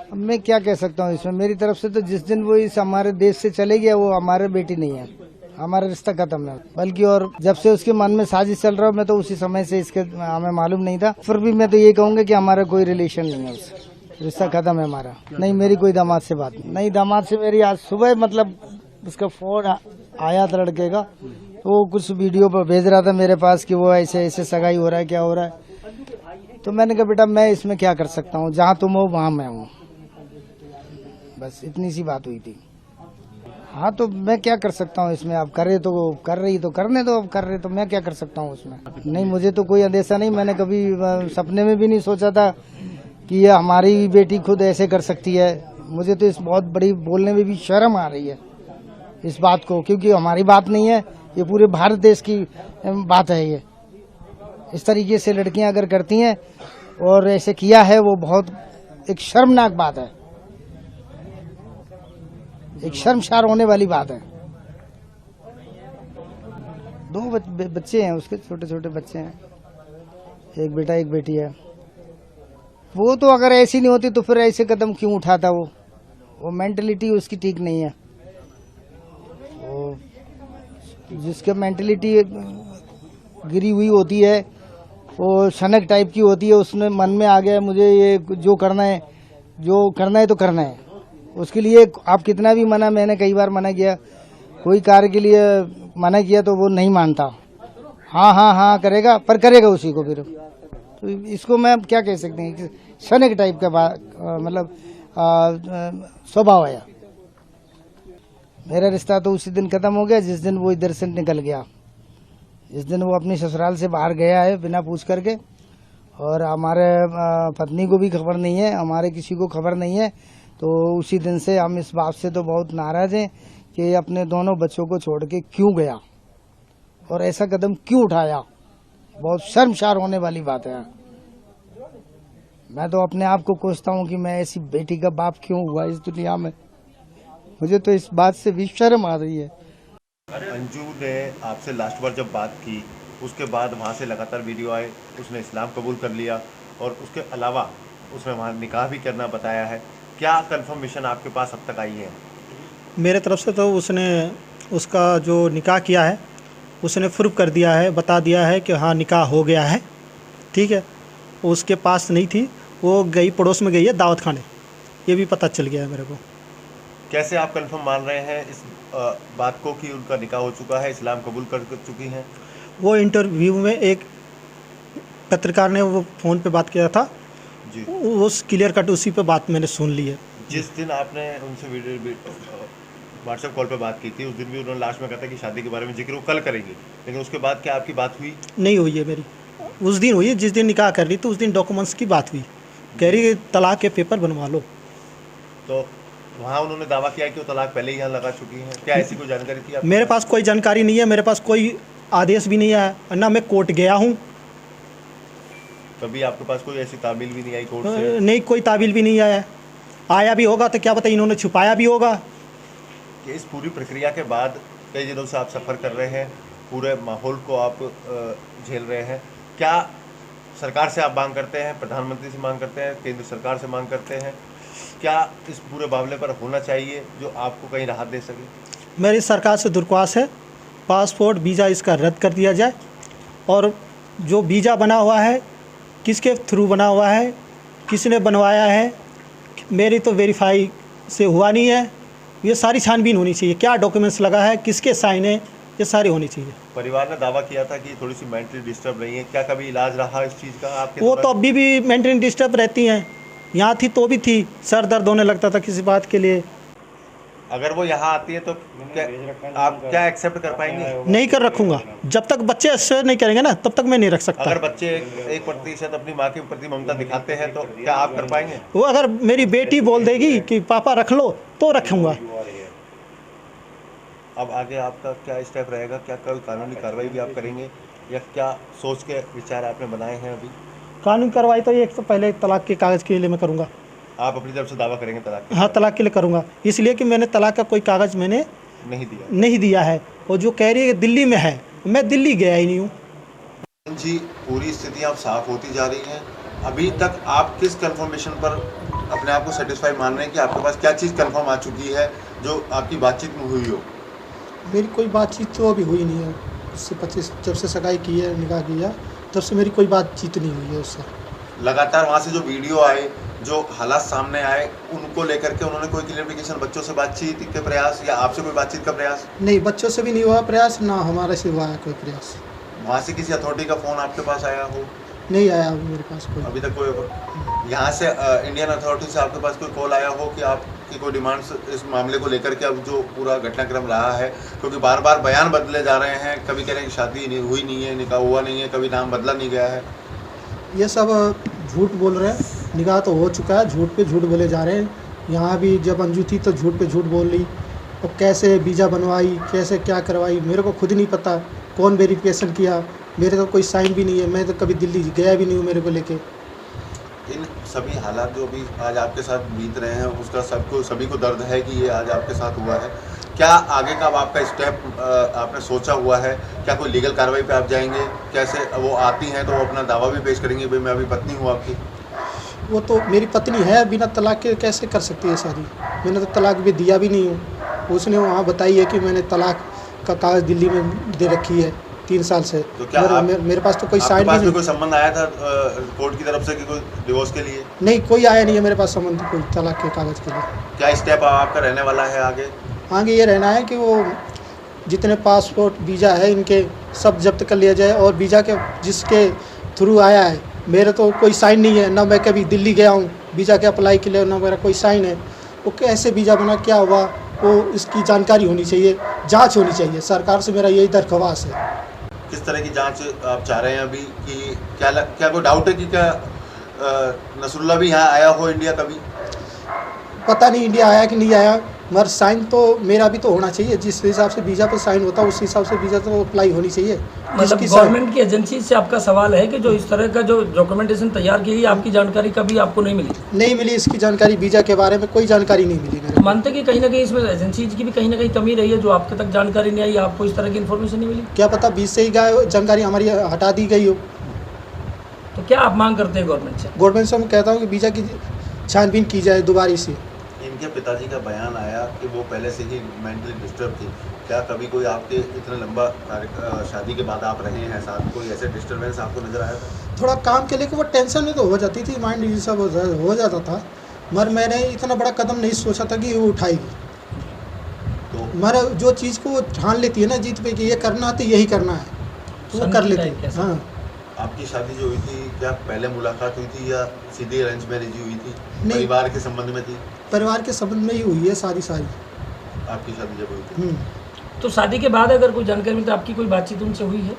अब मैं क्या कह सकता हूँ इसमें, मेरी तरफ से तो जिस दिन वो इस हमारे देश से चले गया वो हमारे बेटी नहीं है, हमारा रिश्ता खत्म है। बल्कि और जब से उसके मन में साजिश चल रहा है, मैं तो उसी समय से इसके हमें मालूम नहीं था। फिर भी मैं तो ये कहूँगा कि हमारा कोई रिलेशन नहीं है उससे, रिश्ता खत्म है हमारा। नहीं, मेरी कोई दामाद से बात नहीं। दामाद से मेरी आज सुबह मतलब उसका फोन आया था लड़के का, तो वो कुछ वीडियो पर भेज रहा था मेरे पास कि वो ऐसे ऐसे सगाई हो रहा है, क्या हो रहा है। तो मैंने कहा बेटा मैं इसमें क्या कर सकता हूँ, जहाँ तुम हो वहाँ मैं हूँ, बस इतनी सी बात हुई थी। हाँ तो मैं क्या कर सकता हूँ इसमें, आप कर रहे तो कर रही तो करने दो, अब कर रहे तो मैं क्या कर सकता हूँ उसमें। नहीं, मुझे तो कोई अंदेशा नहीं, मैंने कभी सपने में भी नहीं सोचा था कि ये हमारी बेटी खुद ऐसे कर सकती है। मुझे तो इस बहुत बड़ी बोलने में भी शर्म आ रही है इस बात को, क्योंकि हमारी बात नहीं है, ये पूरे भारत देश की बात है। ये इस तरीके से लड़कियां अगर करती हैं और ऐसे किया है, वो बहुत एक शर्मनाक बात है, एक शर्मसार होने वाली बात है। 2 बच्चे हैं उसके, छोटे छोटे बच्चे हैं, एक बेटा एक बेटी है। वो तो अगर ऐसी नहीं होती तो फिर ऐसे कदम क्यों उठाता वो मेंटलिटी उसकी ठीक नहीं है। वो जिसके मेंटलिटी गिरी हुई होती है, वो शनक टाइप की होती है, उसने मन में आ गया मुझे ये जो करना है तो करना है। उसके लिए आप कितना भी मना, मैंने कई बार मना किया, कोई कार्य के लिए मना किया तो वो नहीं मानता। हाँ हाँ हाँ करेगा, पर करेगा उसी को फिर। तो इसको मैं क्या कह सकते हैं, शनक टाइप का मतलब स्वभाव है। मेरा रिश्ता तो उसी दिन खत्म हो गया जिस दिन वो इधर से निकल गया, जिस दिन वो अपनी ससुराल से बाहर गया है बिना पूछ करके। और हमारे पत्नी को भी खबर नहीं है, हमारे किसी को खबर नहीं है। तो उसी दिन से हम इस बात से तो बहुत नाराज हैं कि अपने दोनों बच्चों को छोड़ के क्यों गया और ऐसा कदम क्यों उठाया। बहुत शर्मसार होने वाली बात है। मैं तो अपने आप को कोसता हूँ कि मैं ऐसी बेटी का बाप क्यों हुआ इस दुनिया में। मुझे तो इस बात से भी शर्म आ रही है। अंजू ने आपसे लास्ट बार जब बात की, उसके बाद वहाँ से लगातार वीडियो आए, उसने इस्लाम कबूल कर लिया और उसके अलावा उसने वहाँ निकाह भी करना बताया है। क्या कंफर्मेशन आपके पास अब तक आई है? मेरे तरफ से तो उसने उसका जो निकाह किया है उसने प्रूफ कर दिया है, बता दिया है कि हाँ निकाह हो गया है, ठीक है। उसके पास नहीं थी, वो गई पड़ोस में गई है दावत खाने, ये भी पता चल गया है मेरे को। कैसे आप कंफर्म मान रहे हैं इस बात को कि उनका निकाह हो चुका है, इस्लाम कबूल कर चुकी हैं? वो इंटरव्यू में एक पत्रकार ने वो फ़ोन पे बात किया था जी, उस क्लियर कट उसी पे बात मैंने सुन ली है। जिस दिन आपने उनसे वीडियो व्हाट्सएप कॉल पे बात की थी, उस दिन भी उन्होंने लास्ट में कहा था कि शादी के बारे में जिक्र वो कल करेंगे, लेकिन उसके बाद क्या आपकी बात हुई? नहीं हुई है मेरी, उस दिन हुई है जिस दिन निकाह कर रही तो उस दिन डॉक्यूमेंट्स की बात हुई, कह रही तलाक के पेपर बनवा लो। तो वहाँ उन्होंने दावा किया कि वो तलाक पहले ही यहाँ लगा चुकी हैं, क्या ऐसी कोई जानकारी थी आपके मेरे पास? पास कोई जानकारी नहीं है, मेरे पास कोई आदेश भी नहीं आया, ना मैं कोर्ट गया हूँ। कभी आपके पास कोई ऐसी तामील भी नहीं आई कोर्ट से? नहीं, कोई ताबील भी नहीं आया भी होगा तो क्या पता इन्होंने छुपाया भी होगा। कि इस पूरी प्रक्रिया के बाद कई दिनों से आप सफ़र कर रहे हैं, पूरे माहौल को आप झेल रहे हैं, क्या सरकार से आप मांग करते हैं, प्रधानमंत्री से मांग करते हैं, केंद्र सरकार से मांग करते हैं, क्या इस पूरे मामले पर होना चाहिए जो आपको कहीं राहत दे सके? मेरी सरकार से दरख्वास्त है, पासपोर्ट वीज़ा इसका रद्द कर दिया जाए, और जो वीज़ा बना हुआ है किसके थ्रू बना हुआ है, किसने बनवाया है, मेरी तो वेरीफाई से हुआ नहीं है। ये सारी छानबीन होनी चाहिए, क्या डॉक्यूमेंट्स लगा है, किसके साइन है, ये सारी होनी चाहिए। परिवार ने दावा किया था कि थोड़ी सी मेंटली डिस्टर्ब रही है, क्या कभी इलाज रहा इस चीज़ का आपके? वो तो अभी भी मेंटली डिस्टर्ब रहती हैं, यहाँ थी तो भी थी, सर दर्द होने लगता था किसी बात के लिए। अगर वो यहाँ आती है तो आप क्या एक्सेप्ट कर पाएंगे? नहीं कर रखूँगा, जब तक बच्चे अच्छे नहीं करेंगे ना तब तक मैं नहीं रख सकता। अगर बच्चे 1% अपनी माँ के प्रति ममता दिखाते हैं तो क्या आप कर पाएंगे? वो अगर मेरी बेटी बोल देगी कि पापा रख लो तो रखूँगा। अब आगे आपका क्या स्टेप रहेगा? क्या कोई कानूनी कार्रवाई भी आप करेंगे या क्या सोच के विचार आपने बनाए हैं अभी? कानूनी कार्रवाई तो एक तो पहले तलाक के कागज़ के लिए मैं करूँगा। आप अपनी तरफ से दावा करेंगे तलाक का? हाँ, तलाक के लिए करूँगा, इसलिए कि मैंने तलाक का कोई कागज़ मैंने नहीं दिया है। और जो कह रही है दिल्ली में है, मैं दिल्ली गया ही नहीं हूँ। जी, पूरी स्थिति अब साफ होती जा रही है। अभी तक आप किस कंफर्मेशन पर अपने आप को सेटिस्फाई मान रहे हैं कि आपके पास क्या चीज़ कंफर्म आ चुकी है जो आपकी बातचीत में हुई हो? मेरी कोई बातचीत तो अभी हुई नहीं है उससे 25 जब से सगाई की है, निकाह किया, तब से मेरी कोई बातचीत नहीं हुई है उससे। लगातार वहाँ से जो वीडियो आए, जो हालात सामने आए, उनको लेकर के उन्होंने कोई क्लियरिफिकेशन, बच्चों से बातचीत के प्रयास या आपसे कोई बातचीत का प्रयास? नहीं, बच्चों से भी नहीं हुआ प्रयास, ना हमारे से हुआ है कोई प्रयास। वहाँ से किसी अथॉरिटी का फ़ोन आपके पास आया हो? नहीं आया मेरे पास कोई। अभी तक कोई यहाँ से इंडियन अथॉरिटी से आपके पास कोई कॉल आया हो कि आपकी कोई डिमांड्स इस मामले को लेकर के अब जो पूरा घटनाक्रम रहा है, क्योंकि बार बार बयान बदले जा रहे हैं, कभी कह रहे हैं कि शादी नहीं हुई नहीं है, निकाह हुआ नहीं है, कभी नाम बदला नहीं गया है। ये सब झूठ बोल रहे हैं, निकाह तो हो चुका है, झूठ पे झूठ बोले जा रहे हैं। यहाँ भी जब अंजू थी तो झूठ पे झूठ बोल ली, और कैसे वीज़ा बनवाई, कैसे क्या करवाई, मेरे को खुद नहीं पता कौन वेरिफिकेशन किया, मेरे तो कोई साइन भी नहीं है, मैं तो कभी दिल्ली गया भी नहीं हूँ मेरे को लेके। इन सभी हालात जो अभी आज आपके साथ बीत रहे हैं, उसका सभी को दर्द है कि ये आज आपके साथ हुआ है। क्या आगे का अब आपका स्टेप आपने सोचा हुआ है? क्या कोई लीगल कार्रवाई पे आप जाएंगे? कैसे वो आती हैं तो वो अपना दावा भी पेश करेंगी, भाई मैं अभी पत्नी हूँ आपकी? वो तो मेरी पत्नी है, बिना तलाक के कैसे कर सकती है शादी? मैंने तो तलाक भी दिया भी नहीं हूँ। उसने वहाँ बताई है कि मैंने तलाक का कागज़ दिल्ली में दे रखी है 3 साल से। तो क्या मेरे पास तो कोई साइन भी नहीं। कोई संबंध आया था कोर्ट की तरफ से कि कोई डिवोर्स के लिए? नहीं, कोई आया नहीं है मेरे पास संबंध कोई तलाक के कागज़ के लिए। क्या स्टेप आपका रहने वाला है आगे? आगे ये रहना है कि वो जितने पासपोर्ट वीज़ा है इनके सब जब्त कर लिया जाए, और वीज़ा के जिसके थ्रू आया है, मेरे तो कोई साइन नहीं है, ना मैं कभी दिल्ली गया हूँ वीज़ा के अप्लाई के लिए, ना मेरा कोई साइन है। वो कैसे वीज़ा बना, क्या हुआ, वो इसकी जानकारी होनी चाहिए, जांच होनी चाहिए। सरकार से मेरा यही दरख्वास्त है। किस तरह की जांच आप चाह रहे हैं अभी कि क्या कोई डाउट है कि क्या नसरुल्लाह भी यहाँ आया हो इंडिया कभी? पता नहीं इंडिया आया कि नहीं आया, मगर साइन तो मेरा भी तो होना चाहिए। जिस हिसाब से वीज़ा पर साइन होता है उस हिसाब से वीज़ा तो अप्लाई होनी चाहिए। मतलब गवर्नमेंट की एजेंसी से आपका सवाल है कि जो इस तरह का जो डॉक्यूमेंटेशन तैयार की गई, आपकी जानकारी कभी आपको नहीं मिली? नहीं मिली, इसकी जानकारी वीज़ा के बारे में कोई जानकारी नहीं मिली मेरे। मानते कि कहीं ना कहीं इसमें एजेंसी की भी कहीं ना कहीं कमी रही है, जो आपके तक जानकारी नहीं आई, आपको इस तरह की इन्फॉर्मेशन नहीं मिली? क्या पता 20 से ही जानकारी हमारी हटा दी गई हो। तो क्या आप मांग करते हैं गवर्नमेंट से? गवर्नमेंट से मैं कहता हूँ कि वीज़ा की छानबीन की जाए दोबारा से। इनके पिताजी का बयान आया कि वो पहले से ही मेंटली डिस्टर्ब थी। क्या कभी कोई आपके इतना लंबा शादी के बाद आप रहे हैं साथ, कोई ऐसे डिस्टर्बेंस आपको नजर आया था? थोड़ा काम के लेकर वो टेंशन में तो हो जाती थी, माइंड ये सब हो जाता था, मगर मैंने इतना बड़ा कदम नहीं सोचा था कि वो उठाएगी। तो मगर जो चीज़ को वो ठान लेती है ना जीत पे कि ये करना है तो यही करना है, तो वो कर लेती है। हाँ। आपकी शादी जो हुई थी, क्या पहले मुलाकात हुई थी या सीधी अरेंज मैरिज हुई थी? नहीं। परिवार के संबंध में थी? परिवार के संबंध में ही हुई है शादी सारी। आपकी शादी जब हुई थी तो शादी के बाद अगर कोई जानकारी मिलती, आपकी कोई बातचीत उनसे हुई है?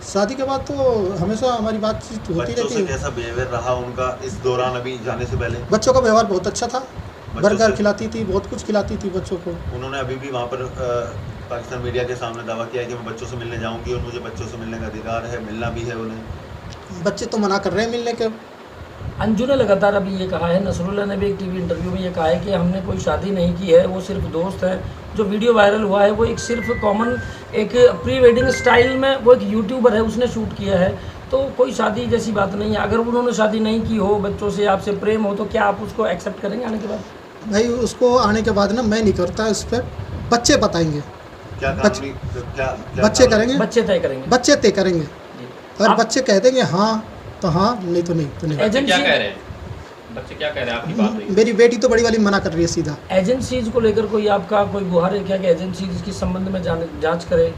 शादी के बाद तो हमेशा हमारी बातचीत होती बच्चों रहती से है। कैसा बिहेवियर रहा उनका इस दौरान अभी जाने से पहले? बच्चों का व्यवहार बहुत अच्छा था, बर्गर से- खिलाती थी, बहुत कुछ खिलाती थी बच्चों को। उन्होंने अभी भी वहाँ पर पाकिस्तान मीडिया के सामने दावा किया है कि मैं बच्चों से मिलने जाऊंगी और मुझे बच्चों से मिलने का अधिकार है, मिलना भी है उन्हें। बच्चे तो मना कर रहे हैं मिलने के। अंजू ने लगातार अभी ये कहा है, नसरुल्लाह ने भी एक टीवी इंटरव्यू में ये कहा है कि हमने कोई शादी नहीं की है, वो सिर्फ दोस्त है। जो वीडियो वायरल हुआ है वो एक सिर्फ कॉमन एक प्री वेडिंग स्टाइल में वो एक यूट्यूबर है उसने शूट किया है, तो कोई शादी जैसी बात नहीं है। अगर उन्होंने शादी नहीं की हो, बच्चों से आपसे प्रेम हो, तो क्या आप उसको एक्सेप्ट करेंगे आने के बाद? भाई उसको आने के बाद ना मैं नहीं करता, इस पर बच्चे बताएंगे, क्या बच्चे करेंगे, बच्चे तय करेंगे। बच्चे तय करेंगे। जी। और आप- बच्चे कह देंगे हाँ तो हाँ, नहीं तो नहीं तो नहीं। एजेंसी क्या कह रहे हैं? बच्चे क्या कह रहे हैं? आपकी बात हुई? मेरी बेटी तो बड़ी वाली मना कर रही है सीधा। एजेंसीज को लेकर कोई आपका कोई गुहार है क्या कि एजेंसीज के संबंध में जांच करे?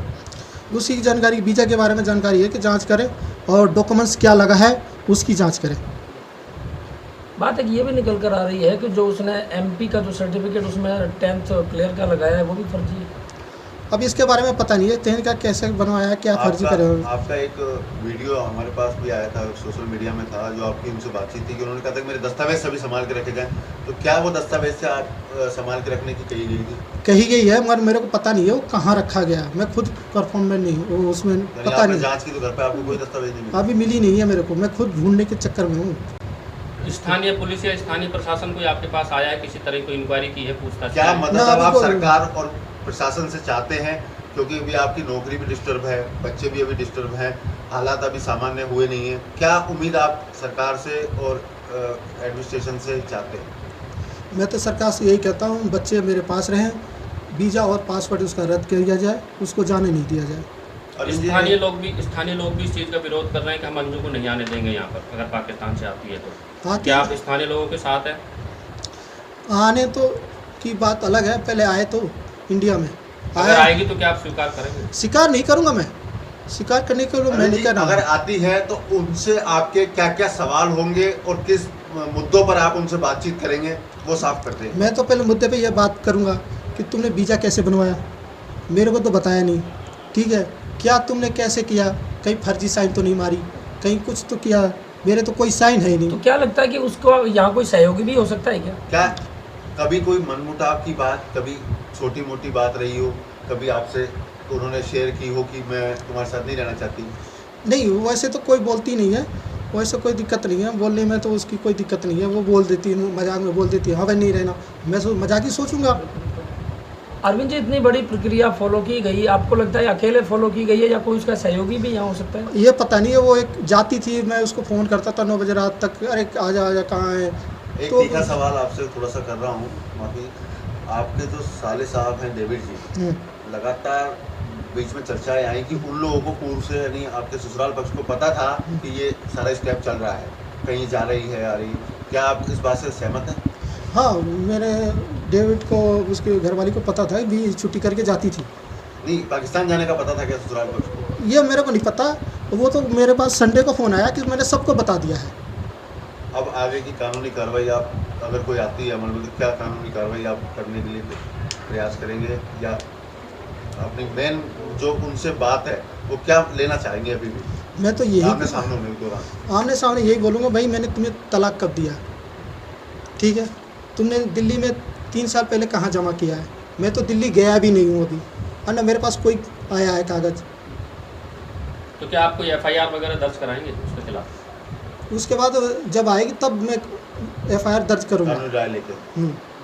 उसी की जानकारी, वीज़ा के बारे में जानकारी है कि जांच करें, और डॉक्यूमेंट्स क्या लगा है उसकी जांच करें। बात एक ये भी निकल कर आ रही है कि जो उसने एमपी का जो सर्टिफिकेट उसमें 10th क्लियर का लगाया है वो भी फर्जी है। अब इसके बारे में पता नहीं है 10th का कैसे बनवाया है, क्या फर्जी करे। आपका एक वीडियो हमारे पास भी आया था, सोशल मीडिया में था, जो आपकी उनसे बातचीत थी कि उन्होंने कहा था कि मेरे दस्तावेज सभी संभाल के रखे गए। तो क्या वो दस्तावेज से आप संभाल के रखने की कही गई थी? कही गई है, मगर मेरे को पता नहीं है वो कहाँ रखा गया। मैं खुद परफॉर्म में नहीं हूँ, उसमें पता आपने नहीं। जांच की तो घर पे आपको कोई दस्तावेज नहीं मिला? अभी मिली नहीं है मेरे को, मैं खुद ढूंढने के चक्कर में हूँ। स्थानीय पुलिस या स्थानीय प्रशासन कोई आपके पास आया है, किसी तरह की इंक्वायरी की है, पूछताछ की क्या है? मदद ना, अब अभी आप कोई- सरकार और प्रशासन से चाहते हैं? क्योंकि अभी आपकी नौकरी भी डिस्टर्ब है, बच्चे भी अभी डिस्टर्ब हैं, हालात अभी सामान्य हुए नहीं है। क्या उम्मीद आप सरकार से और एडमिनिस्ट्रेशन से चाहते हैं? मैं तो सरकार से यही कहता हूँ, बच्चे मेरे पास रहें, वीज़ा और पासपोर्ट उसका रद्द किया जाए, उसको जाने नहीं दिया जाए। और स्थानीय लोग भी इस चीज़ का विरोध कर रहे हैं कि हम अंजू को नहीं आने देंगे यहाँ पर, अगर पाकिस्तान से आती है तो। क्या आप स्थानीय लोगों के साथ हैं? आने तो की बात अलग है, पहले आए तो इंडिया में अगर आएगी तो क्या आप स्वीकार करेंगे? स्वीकार नहीं करूँगा मैं, स्वीकार करने के लिए मैं नहीं कर रहा। अगर आती है तो उनसे आपके क्या क्या सवाल होंगे और किस मुद्दों पर आप उनसे बातचीत करेंगे, वो साफ करते हैं। मैं तो पहले मुद्दे पे यह बात करूँगा कि तुमने वीज़ा कैसे बनवाया, मेरे को तो बताया नहीं, ठीक है, क्या तुमने कैसे किया, कहीं फर्जी साइन तो नहीं मारी, कहीं कुछ तो किया, मेरे तो कोई साइन है ही नहीं। तो क्या लगता है कि उसको यहाँ कोई सहयोगी भी हो सकता है क्या? क्या कभी कोई मनमुटाव की बात, कभी छोटी मोटी बात रही हो, कभी आपसे उन्होंने शेयर की हो कि मैं तुम्हारे साथ नहीं रहना चाहती? नहीं, वैसे तो कोई बोलती नहीं है, वैसे कोई दिक्कत नहीं है, बोलने में तो उसकी कोई दिक्कत नहीं है, वो बोल देती है, मजाक में बोल देती है, हाँ भाई नहीं रहना, मैं मजाक ही सोचूंगा। अरविंद जी, इतनी बड़ी प्रक्रिया फॉलो की गई, आपको लगता है अकेले फॉलो की गई है या कोई उसका सहयोगी भी यहाँ हो सकता है? ये पता नहीं है, वो एक जाती थी, मैं उसको फ़ोन करता था 9 बजे रात तक, अरे आजा कहाँ है। एक तो तीखा सवाल आपसे थोड़ा सा कर रहा हूँ, माफी, आपके जो साले साहब हैं डेविड जी, लगातार बीच में चर्चाएं आई कि उन लोगों को पूर्व से, यानी आपके ससुराल पक्ष को पता था कि ये सारा स्टेप चल रहा है, कहीं जा रही है, आ रही, क्या आप इस बात से सहमत हैं? हाँ, मेरे डेविड को, उसके घरवाली को पता था भी छुट्टी करके जाती थी। नहीं, पाकिस्तान जाने का पता था क्या ससुराल पक्ष को? ये मेरे को नहीं पता, वो तो मेरे पास संडे को फ़ोन आया कि मैंने सबको बता दिया है। अब आगे की कानूनी कार्रवाई, आप अगर कोई आती है अमल में, तो क्या कानूनी कार्रवाई आप करने के लिए प्रयास करेंगे, या अपनी मेन जो उनसे बात है वो क्या लेना चाहेंगे? अभी भी मैं तो यही आमने सामने होने के दौरान आमने सामने यही बोलूँगा, भाई मैंने तुम्हें तलाक कब दिया, ठीक है, तुमने दिल्ली में 3 साल पहले कहाँ जमा किया है, मैं तो दिल्ली गया भी नहीं हूँ अभी, और न मेरे पास कोई आया है कागज़। तो क्या आप कोई FIR वगैरह दर्ज कराएंगे उसके खिलाफ? उसके बाद जब आएगी तब मैं FIR दर्ज करूँगा। कानूनी राय लेकर।